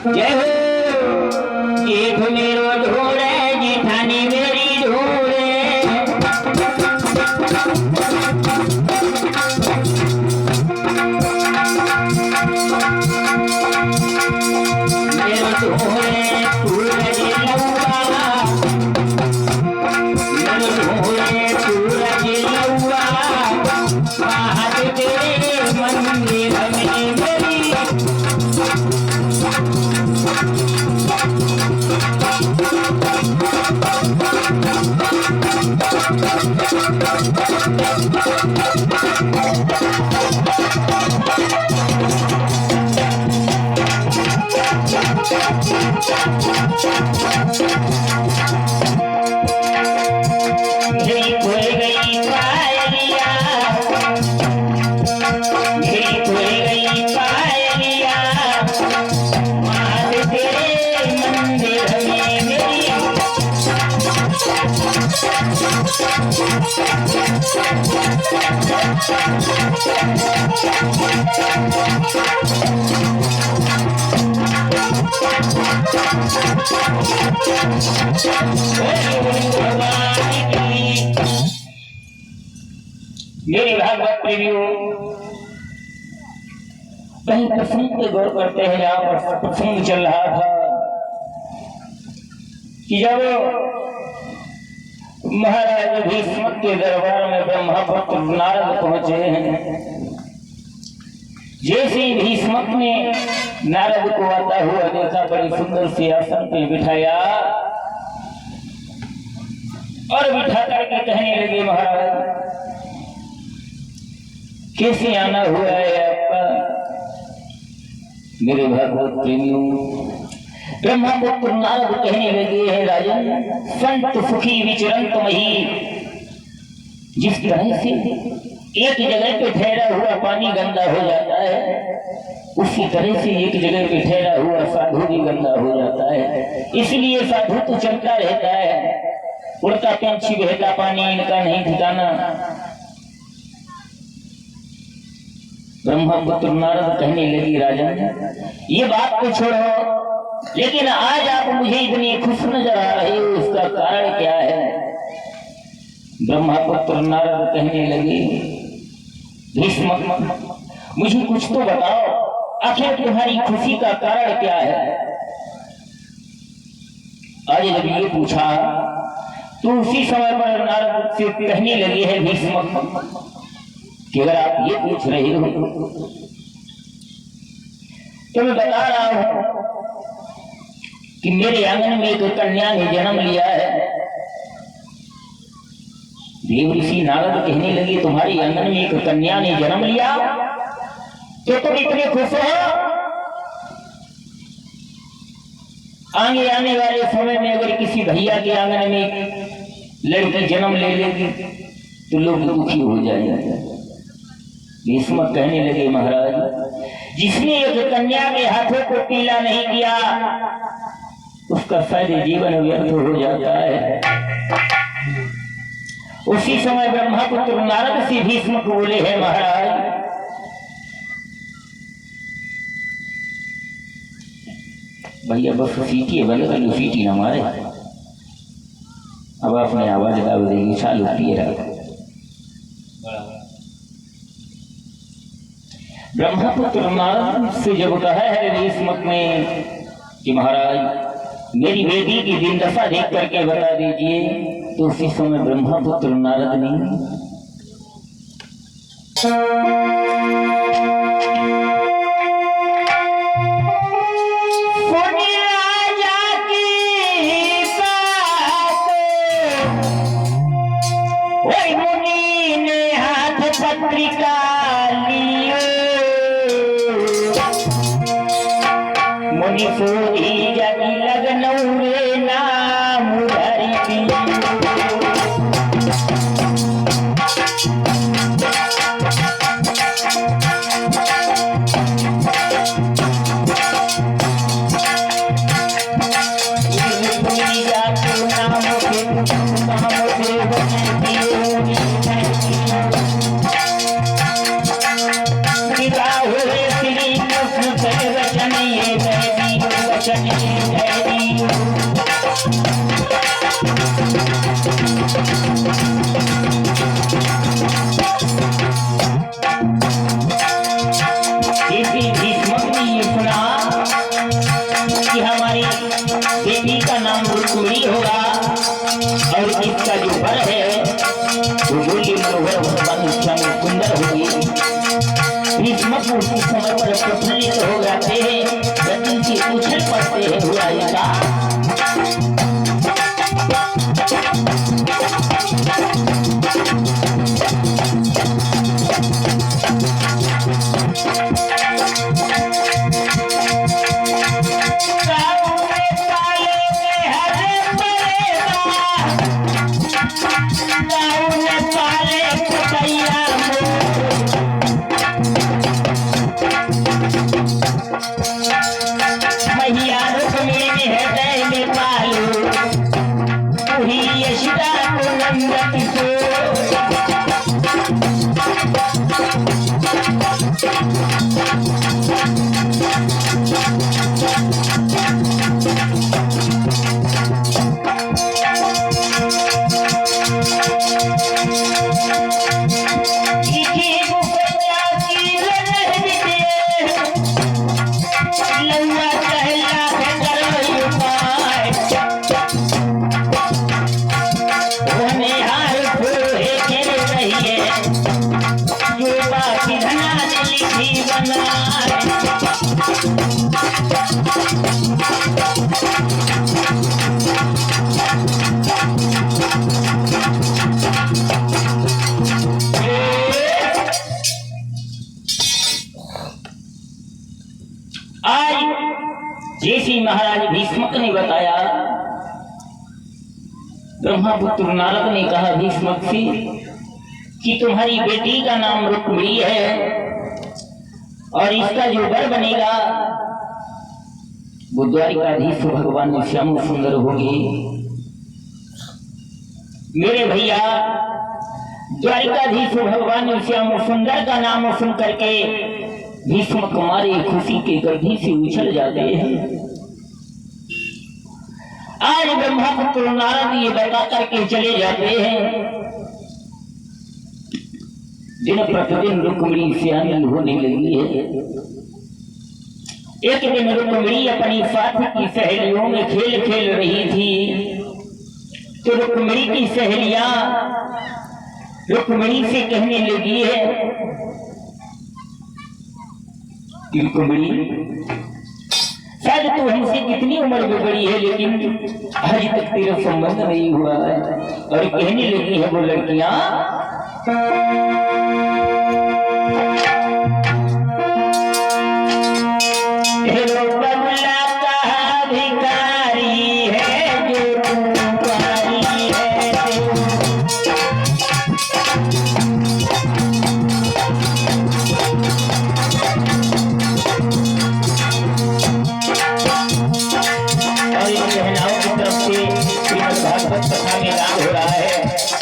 जय हो जेठ मेरो ढोले जेठानी मेरी ढोले मेरो ढोले सूरज लौआ मेरो ढोले सूरज लौआ बाहर तेरे मंदिर में मेरी मेरी भागवत प्रेमियों कहीं प्रसंग पे गौर करते हैं। यहाँ पर प्रसंग चल रहा था कि जब महाराज भीष्म के दरबार में ब्रह्मपुत्र नारद पहुंचे हैं, जैसे ही भीष्म ने नारद को आता हुआ देखा, बड़ी सुंदर से आसन पे बिठाया और बिठा करके कहने लगे, महाराज कैसे आना हुआ है आपका। मेरे भागवत प्रेमियों ब्रह्मपुत्र नारद कहने लगे, है राजन संत सुखी विचरंत मही। जिस तरह से एक जगह पे ठहरा हुआ पानी गंदा हो जाता है, उसी तरह से एक जगह पे ठहरा हुआ साधु भी गंदा हो जाता है। इसलिए साधु तो चलता रहता है, उड़ता पंछी बहता पानी इनका नहीं ठिकाना। ब्रह्मपुत्र नारद कहने लगी, राजन ये बात तो छोड़ो, लेकिन आज आप मुझे इतनी खुश नजर आ रहे हो, उसका कारण क्या है। ब्रह्मपुत्र नारद कहने लगे, भीष्म मुझे कुछ तो बताओ, आखिर तुम्हारी खुशी का कारण क्या है। आज जब ये पूछा तो उसी समय पर नारद से कहने लगे है भीष्म कि अगर आप ये पूछ रहे हो तो मैं बता रहा हूं कि मेरे आंगन में एक कन्या ने जन्म लिया है। देव ऋषि नारद कहने लगे, तुम्हारी आंगन में एक कन्या ने जन्म लिया तो तुम इतने खुश हो। आगे आने वाले समय में अगर किसी भैया के आंगन में लड़की जन्म ले लेगी तो लोग दुखी हो जाएंगे। भीष्म कहने लगे, महाराज जिसने एक कन्या के हाथों को पीला नहीं किया उसका सारे जीवन व्यर्थ हो जाता है। उसी समय ब्रह्मपुत्र नारद से भीष्म को बोले हैं, महाराज भैया बस सीटी है, भले भले सीटी ना मारे। अब आपने आवाज डाल देगी, चालू किए रहा। ब्रह्मपुत्र नारद से जब कहा है भीष्म ने कि महाराज मेरी बेटी की दिन दशा देख करके बता दीजिए, तो उसी समय ब्रह्मपुत्र नारद ने पत्रिका मुनि सोई जगी लगनऊ रे नाम धरी श्री कृष्ण वचन ये चले गई। भीष्मक ने ये सुना कि हमारी बेटी का नाम रुक्मिणी होगा और इसका जो वर है वो बोली मनोहर भगवान सुंदर होगी। भीष्मक उसी समय पर प्रफुल्लित हो जाते हैं, गति से उछल पड़ते हैं हुआ ऐसा। जैसे महाराज भीष्मक ने बताया, ब्रह्मपुत्र नारद ने कहा भीष्मक से कि तुम्हारी बेटी का नाम रुक्मिणी है और इसका जो वर बनेगा वो द्वारिकाधीश भगवान श्याम सुंदर होगी। मेरे भैया द्वारिकाधीश भगवान श्याम सुंदर का नाम सुन करके भीष्मक हमारे खुशी के गर्भी से उछल जाते हैं। आज ब्रह्मपुत्र नारद ये बता करके चले जाते हैं। दिन प्रतिदिन रुक्मिणी सियानी होने लगी है। एक दिन रुक्मिणी अपनी साथ की सहेलियों में खेल खेल रही थी, तो रुक्मिणी की सहेलियां रुक्मिणी से कहने लगी है, रुक्मिणी शायद तू हमसे कितनी उम्र में बड़ी है लेकिन आज तक तेरा संबंध नहीं हुआ है। और कहने लगी है वो लड़कियां,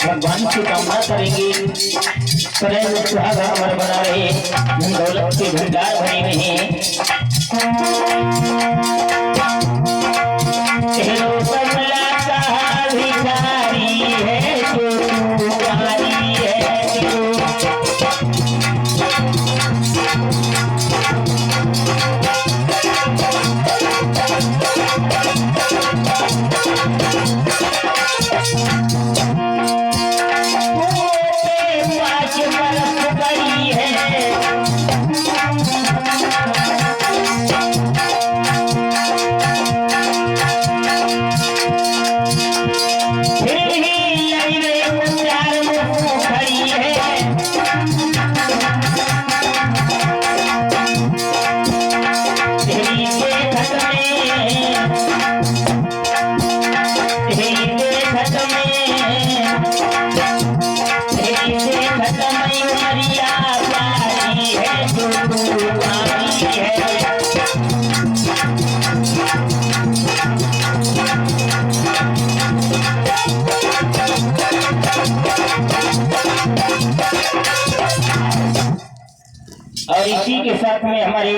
भगवान की कामना करेंगे, अमर बना रहे, दौलत के भंडार भरे रहे। और इसी के साथ में हमारे